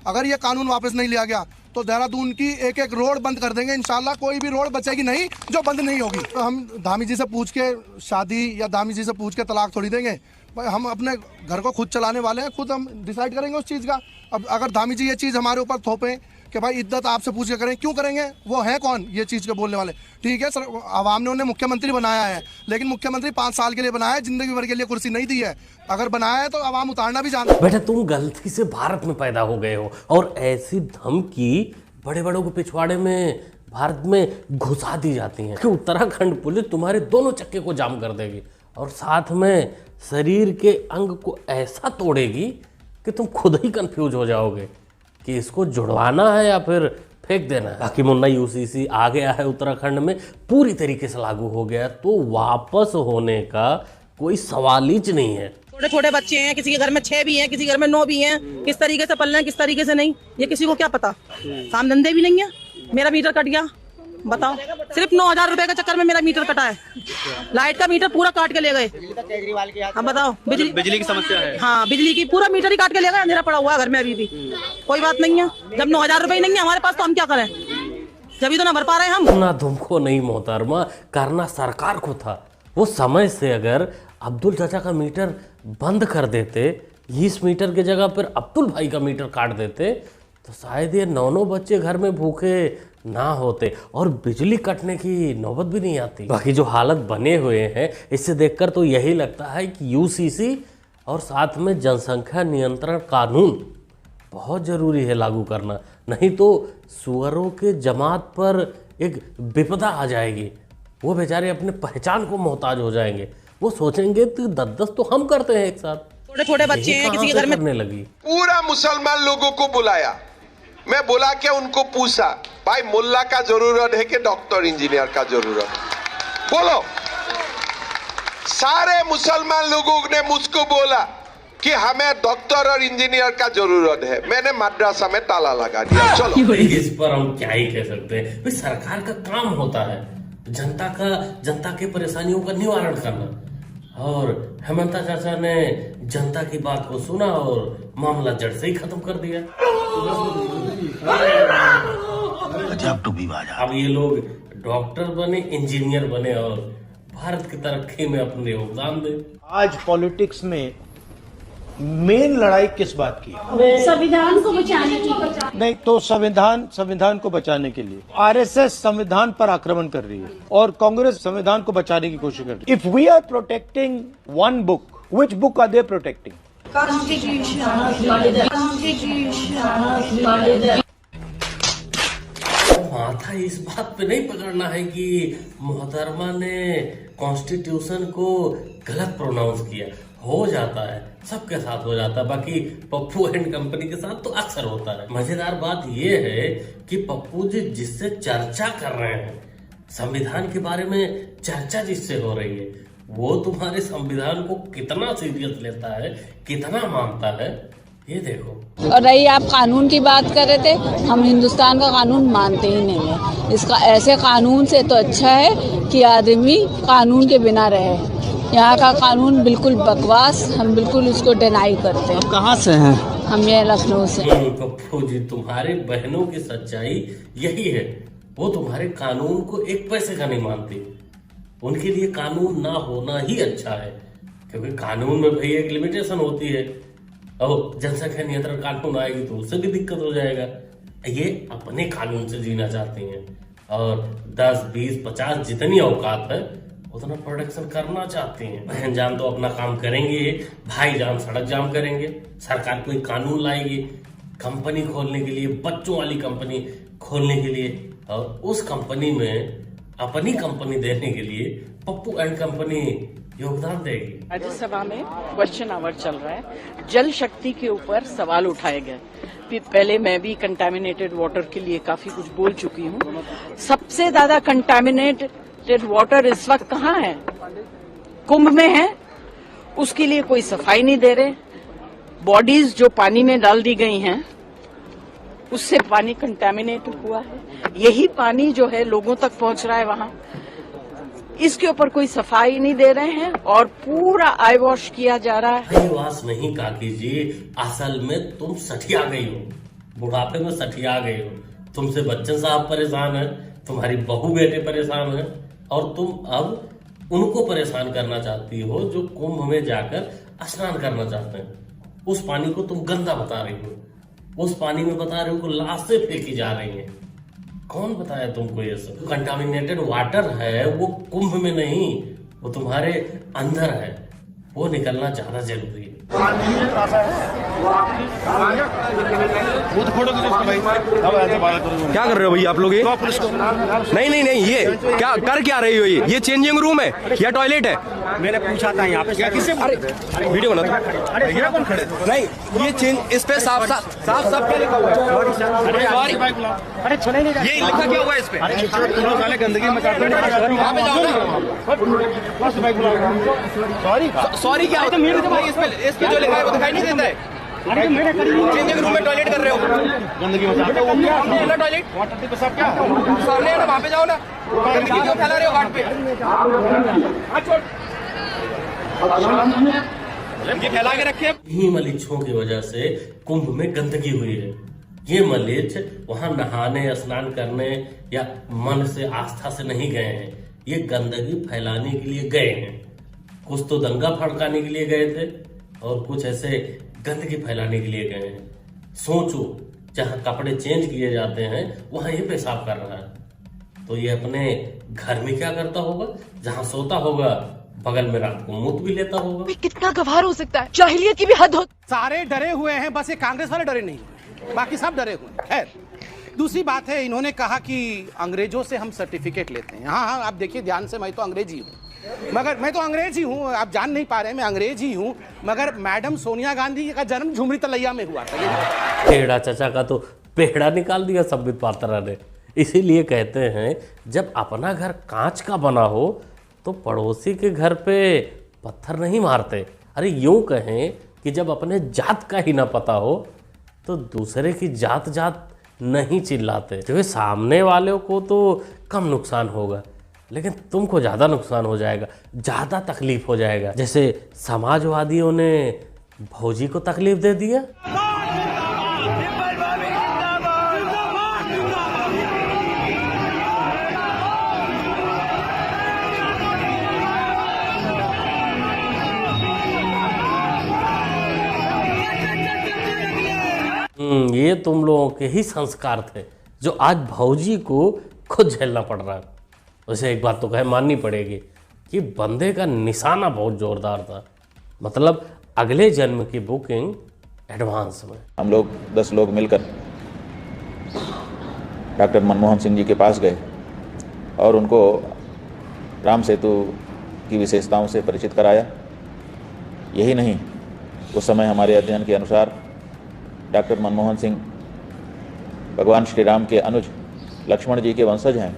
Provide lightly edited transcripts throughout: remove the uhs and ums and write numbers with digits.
अगर ये कानून वापस नहीं लिया गया तो देहरादून की एक एक रोड बंद कर देंगे इंशाल्लाह। कोई भी रोड बचेगी नहीं जो बंद नहीं होगी। तो हम धामी जी से पूछ के शादी या धामी जी से पूछ के तलाक थोड़ी देंगे भाई। हम अपने घर को खुद चलाने वाले हैं, खुद हम डिसाइड करेंगे उस चीज़ का। अब अगर धामी जी ये चीज़ हमारे ऊपर थोपें कि भाई इद्दत आपसे पूछ के करें, क्यों करेंगे? वो है कौन ये चीज़ के बोलने वाले? ठीक है सर, आवाम ने उन्हें मुख्यमंत्री बनाया है, लेकिन मुख्यमंत्री 5 साल के लिए बनाया है, जिंदगी भर के लिए कुर्सी नहीं दी है। अगर बनाया है तो आवाम उतारना भी जानता है। बेटा तुम गलती से भारत में पैदा हो गए हो और ऐसी धमकी बड़े बड़ों को पिछवाड़े में भारत में घुसा दी जाती है कि उत्तराखंड पुलिस तुम्हारे दोनों चक्के को जाम कर देगी और साथ में शरीर के अंग को ऐसा तोड़ेगी कि तुम खुद ही कंफ्यूज हो जाओगे कि इसको जुड़वाना है या फिर फेंक देना है। बाकी मुन्ना यूसीसी आ गया है उत्तराखंड में, पूरी तरीके से लागू हो गया, तो वापस होने का कोई सवाल ही नहीं है। छोटे छोटे बच्चे हैं, किसी के घर में 6 भी हैं, किसी के घर में 9 भी हैं। किस तरीके से पल रहे हैं, किस तरीके से नहीं, ये किसी को क्या पता। काम धंधे भी नहीं है। मेरा मीटर कट गया, बताओ, सिर्फ 9,000 रुपए के चक्कर में मेरा मीटर कटा है। लाइट का मीटर पूरा काट के ले गए। अब बताओ, बिजली की समस्या है। हाँ, बिजली की पूरा मीटर ही काट के ले गए। अंधेरा पड़ा हुआ है घर में अभी भी। कोई बात नहीं है, जब 9,000 रुपए नहीं है हमारे पास तो हम क्या करें? जब तो ना भर पा रहे हैं हम। ना तुमको नहीं मोहतरमा, करना सरकार को था। वो समय से अगर अब्दुल चाचा का मीटर बंद कर देते, इस मीटर की जगह फिर अब्दुल भाई का मीटर काट देते, तो शायद ये 9 बच्चे घर में भूखे ना होते और बिजली कटने की नौबत भी नहीं आती। बाकी जो हालत बने हुए हैं, इससे देखकर तो यही लगता है कि यूसीसी और साथ में जनसंख्या नियंत्रण कानून बहुत ज़रूरी है लागू करना, नहीं तो सुअरों के जमात पर एक विपदा आ जाएगी। वो बेचारे अपने पहचान को मोहताज हो जाएंगे। वो सोचेंगे कि 10-10 तो हम करते हैं एक साथ। छोटे छोटे बच्चे हैं, किसी के घर में करने लगी। पूरा मुसलमान लोगों को बुलाया, मैं बुला के उनको पूछा, भाई मुल्ला का जरूरत है कि डॉक्टर इंजीनियर का जरूरत? बोलो। सारे मुसलमान लोगों ने मुझको बोला कि हमें डॉक्टर और इंजीनियर का जरूरत है। मैंने मद्रासा में ताला लगा दिया। चलो, इस पर हम क्या ही कह सकते हैं। भाई सरकार का काम होता है जनता के परेशानियों का निवारण करना, और हेमंत चाचा ने जनता की बात को सुना और मामला जड़ से ही खत्म कर दिया। अब ये लोग डॉक्टर बने, इंजीनियर बने और भारत की तरक्की में अपने योगदान दे। आज पॉलिटिक्स में मेन लड़ाई किस बात की? संविधान को बचाने की। नहीं तो संविधान को बचाने के लिए आरएसएस संविधान पर आक्रमण कर रही है और कांग्रेस संविधान को बचाने की कोशिश कर रही है। If we are protecting one book, which book are they protecting? माथा इस बात पे नहीं पकड़ना है कि मोहतरमा ने कॉन्स्टिट्यूशन को गलत प्रोनाउंस किया। हो जाता है, सबके साथ हो जाता है। बाकी पप्पू एंड कंपनी के साथ तो अक्सर होता है। मजेदार बात यह है कि पप्पू जी जिससे चर्चा कर रहे हैं, संविधान के बारे में चर्चा जिससे हो रही है, वो तुम्हारे संविधान को कितना सीरियस लेता है, कितना मानता है, ये देखो। और रही आप कानून की बात कर रहे थे, हम हिंदुस्तान का कानून मानते ही नहीं है। इसका ऐसे कानून से तो अच्छा है कि आदमी कानून के बिना रहे। यहाँ का कानून बिल्कुल बकवास, हम बिल्कुल उसको डिनाई करते हैं। कहाँ से हैं? हम ये लखनऊ से। पप्पू जी, तुम्हारे बहनों की सच्चाई यही है। वो तुम्हारे कानून को एक पैसे का नहीं मानती। उनके लिए कानून ना होना ही अच्छा है, क्योंकि कानून में भाई एक लिमिटेशन होती है। और जनसंख्या नियंत्रण कानून आएगी तो उससे भी दिक्कत हो जाएगा। ये अपने कानून से जीना चाहती हैं और 10, 20, 50 जितनी औकात है उतना प्रोडक्शन करना चाहती हैं। बहन जान तो अपना काम करेंगे, भाई जान सड़क जाम करेंगे, सरकार कोई कानून लाएगी कंपनी खोलने के लिए, बच्चों वाली कंपनी खोलने के लिए, और उस कंपनी में अपनी कंपनी देने के लिए पप्पू एंड कंपनी योगदान देगी। राज्यसभा में क्वेश्चन आवर चल रहा है, जल शक्ति के ऊपर सवाल उठाए गए। पहले मैं भी कंटामिनेटेड वाटर के लिए काफी कुछ बोल चुकी हूँ। सबसे ज्यादा कंटामिनेटेड वाटर इस वक्त कहाँ है? कुंभ में है। उसके लिए कोई सफाई नहीं दे रहे। बॉडीज जो पानी में डाल दी गई हैं, उससे पानी कंटामिनेट हुआ है। यही पानी जो है लोगों तक पहुंच रहा है वहां। इसके ऊपर कोई सफाई नहीं दे रहे हैं और पूरा आई वॉश किया जा रहा है। वास नहीं काकी जी, असल में तुम सठिया गई हो। बुढ़ापे में सठिया गए हो। तुमसे बच्चन साहब परेशान है, तुम्हारी बहू बेटे परेशान है, और तुम अब उनको परेशान करना चाहती हो जो कुंभ में जाकर स्नान करना चाहते हैं। उस पानी को तुम गंदा बता रही हो, उस पानी में बता रहे हो कि लाशें फेंकी जा रही हैं। कौन बताया तुमको ये सब? कंटामिनेटेड वाटर है वो कुंभ में नहीं, वो तुम्हारे अंदर है, वो निकलना ज्यादा जरूरी है। क्या कर रहे हो भैया आप लोग? ये नहीं, ये क्या कर क्या रही हो? ये चेंजिंग रूम है या टॉयलेट है? मैंने पूछा था यहाँ पे किससे? अरे वीडियो बना दो। अरे ये कौन खड़े? नहीं, ये चेंज इस पे साफ क्या लिखा हुआ है? अरे चले नहीं, ये लिखा क्या हुआ है इस पे? साले गंदगी मचाते हैं। वहाँ पे जाओ ना। सॉरी क्या होता है? इस पे जो लिखा है वो दिखाई नहीं देता है। चेंजिंग रूम में टॉयलेट कर रहे हो, गंदगी मचाते हो। ना टॉयलेट सब क्या सामने है ना, वहाँ पे जाओ ना। गंदगी क्यों फैला रहे हो घाट पे? ये फैला के रखे। इन्हीं मलीच्छों की वजह से कुंभ में गंदगी हुई है। ये मलीच्छ वहां नहाने स्नान करने या मन से आस्था से नहीं गए हैं, ये गंदगी फैलाने के लिए गए हैं। कुछ तो दंगा भड़काने के लिए गए थे और कुछ ऐसे गंदगी फैलाने के लिए गए हैं। सोचो, जहां कपड़े चेंज किए जाते हैं वहां ये पेशाब कर रहा है, तो ये अपने घर में क्या करता होगा? जहां सोता होगा बगल में रात को मुत भी लेता होगा। कितना गवार हो सकता है, जाहिलियत की भी हद हो। सारे डरे हुए हैं, बस ये कांग्रेस वाले डरे नहीं हुए, बाकी सब डरे हुए हैं। खैर, दूसरी बात है, इन्होंने कहा कि अंग्रेजों से हम सर्टिफिकेट लेते हैं। हाँ, आप देखिए ध्यान से, मैं तो अंग्रेजी हूँ, मगर मैं तो अंग्रेज ही हूँ, आप जान नहीं पा रहे, मैं अंग्रेज ही हूँ, मगर मैडम सोनिया गांधी का जन्म झुमरी तलैया में हुआ था। पेड़ा चचा का तो पेड़ा निकाल दिया संबित पात्रा ने। इसीलिए कहते हैं जब अपना घर कांच का बना हो तो पड़ोसी के घर पे पत्थर नहीं मारते। अरे यूं कहें कि जब अपने जात का ही ना पता हो तो दूसरे की जात नहीं चिल्लाते, क्योंकि सामने वाले को तो कम नुकसान होगा लेकिन तुमको ज़्यादा नुकसान हो जाएगा, ज़्यादा तकलीफ हो जाएगा। जैसे समाजवादियों ने भौजी को तकलीफ दे दिया। ये तुम लोगों के ही संस्कार थे जो आज भौजी को खुद झेलना पड़ रहा है। वैसे एक बात तो कहे माननी पड़ेगी कि बंदे का निशाना बहुत जोरदार था, मतलब अगले जन्म की बुकिंग एडवांस में। हम लोग 10 लोग मिलकर डॉक्टर मनमोहन सिंह जी के पास गए और उनको राम सेतु की विशेषताओं से परिचित कराया। यही नहीं, उस समय हमारे अध्ययन के अनुसार डॉक्टर मनमोहन सिंह भगवान श्री राम के अनुज लक्ष्मण जी के वंशज हैं,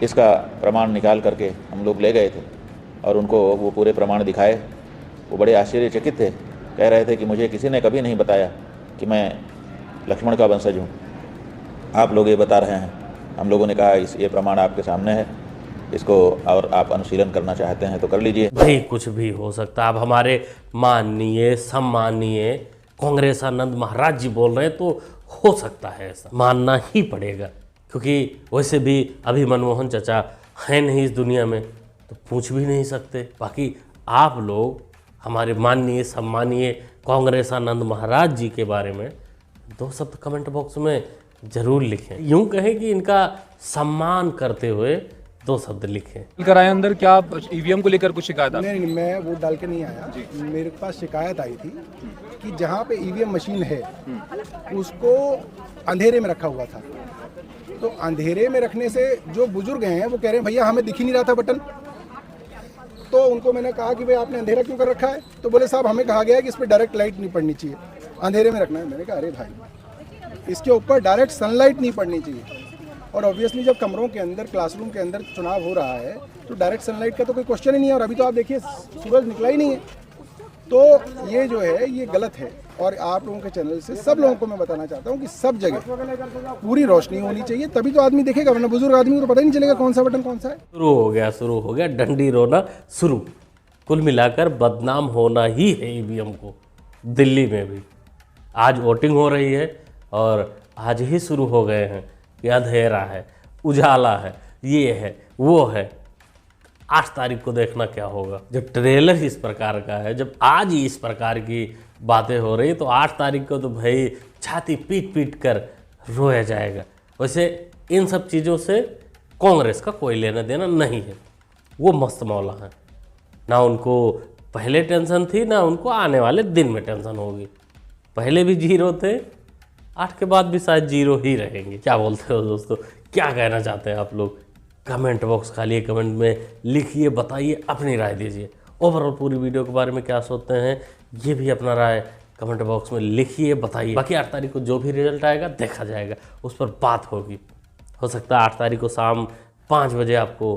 इसका प्रमाण निकाल करके हम लोग ले गए थे और उनको वो पूरे प्रमाण दिखाए। वो बड़े आश्चर्यचकित थे, कह रहे थे कि मुझे किसी ने कभी नहीं बताया कि मैं लक्ष्मण का वंशज हूँ, आप लोग ये बता रहे हैं। हम लोगों ने कहा ये प्रमाण आपके सामने है, इसको और आप अनुशीलन करना चाहते हैं तो कर लीजिए। भाई कुछ भी हो सकता है। अब हमारे माननीय सम्मानीय कांग्रेसानंद महाराज जी बोल रहे हैं तो हो सकता है, ऐसा मानना ही पड़ेगा, क्योंकि वैसे भी अभी मनमोहन चचा हैं नहीं इस दुनिया में तो पूछ भी नहीं सकते। बाकी आप लोग हमारे माननीय सम्मानीय कांग्रेसानंद महाराज जी के बारे में 2 शब्द कमेंट बॉक्स में जरूर लिखें। यूं कहें कि इनका सम्मान करते हुए 2 शब्द लिखें। कराए अंदर क्या ईवीएम को लेकर कुछ शिकायत? नहीं, मैं वोट डाल के नहीं आया। मेरे पास शिकायत आई थी कि जहाँ पे ईवीएम मशीन है उसको अंधेरे में रखा हुआ था, तो अंधेरे में रखने से जो बुजुर्ग हैं वो कह रहे हैं भैया हमें दिख ही नहीं रहा था बटन। तो उनको मैंने कहा कि भाई आपने अंधेरा क्यों कर रखा है? तो बोले साहब हमें कहा गया है कि इस पर डायरेक्ट लाइट नहीं पड़नी चाहिए, अंधेरे में रखना है। मैंने कहा अरे भाई इसके ऊपर डायरेक्ट सनलाइट नहीं पड़नी चाहिए, और ऑब्वियसली जब कमरों के अंदर क्लासरूम के अंदर चुनाव हो रहा है तो डायरेक्ट सनलाइट का तो कोई क्वेश्चन ही नहीं है। और अभी तो आप देखिए सूरज निकला ही नहीं है, तो ये जो है ये गलत है। और आप लोगों के चैनल से सब लोगों को मैं बताना चाहता हूँ कि सब जगह पूरी रोशनी होनी चाहिए, तभी तो आदमी देखेगा, वरना बुजुर्ग आदमी को तो पता ही नहीं चलेगा कौन सा बटन कौन सा है। शुरू हो गया डंडी रोना शुरू। कुल मिलाकर बदनाम होना ही है ईवीएम को। दिल्ली में भी आज वोटिंग हो रही है और आज ही शुरू हो गए हैं कि अंधेरा है, उजाला है, ये है, वो है। 8 तारीख को देखना क्या होगा। जब ट्रेलर इस प्रकार का है, जब आज ही इस प्रकार की बातें हो रही, तो 8 तारीख को तो भाई छाती पीट पीट कर रोया जाएगा। वैसे इन सब चीज़ों से कांग्रेस का कोई लेना देना नहीं है। वो मस्त मौला है, ना उनको पहले टेंशन थी, ना उनको आने वाले दिन में टेंशन होगी। पहले भी जीरो थे, 8 के बाद भी शायद जीरो ही रहेंगे। क्या बोलते हो दोस्तों, क्या कहना चाहते हैं आप लोग? कमेंट बॉक्स खाली कमेंट में लिखिए, बताइए, अपनी राय दीजिए। ओवरऑल पूरी वीडियो के बारे में क्या सोचते हैं, ये भी अपना राय कमेंट बॉक्स में लिखिए, बताइए। बाकी 8 तारीख को जो भी रिजल्ट आएगा देखा जाएगा, उस पर बात होगी। हो सकता है 8 तारीख को शाम 5 बजे आपको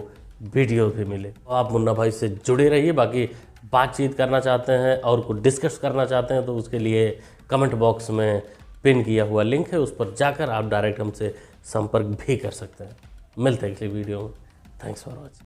वीडियो भी मिले। तो आप मुन्ना भाई से जुड़े रहिए। बाकी बातचीत करना चाहते हैं और कुछ डिस्कस करना चाहते हैं तो उसके लिए कमेंट बॉक्स में पिन किया हुआ लिंक है, उस पर जाकर आप डायरेक्ट हमसे संपर्क भी कर सकते हैं। मिलते हैं अगली वीडियो में। Thanks for watching.